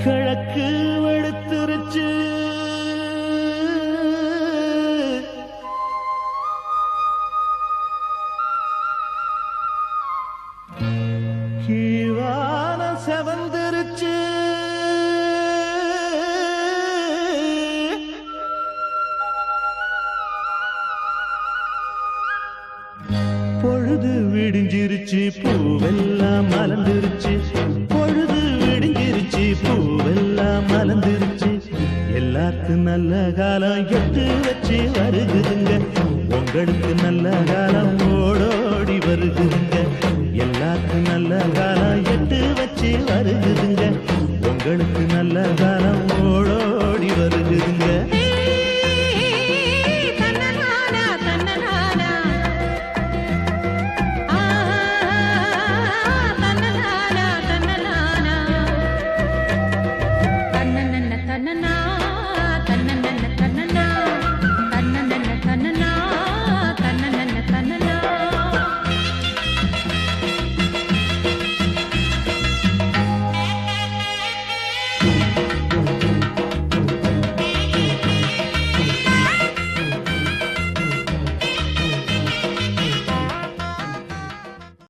கிழக்கு வெளுத்துருச்சு கீழான செவந்திருச்சு பொழுது விடிஞ்சிருச்சு பூவெல்லாம் மலர்ந்துருச்சு பொழுது விடிஞ்சிருச்சு பூவெல்லாம் மலர்ந்துருச்சு எல்லாருக்கும் நல்ல காலம் எட்டு வச்சு வருகுதுங்க உங்களுக்கு நல்ல காலம் ஓடோடி வருகுதுங்க எல்லாருக்கும் நல்ல காலம்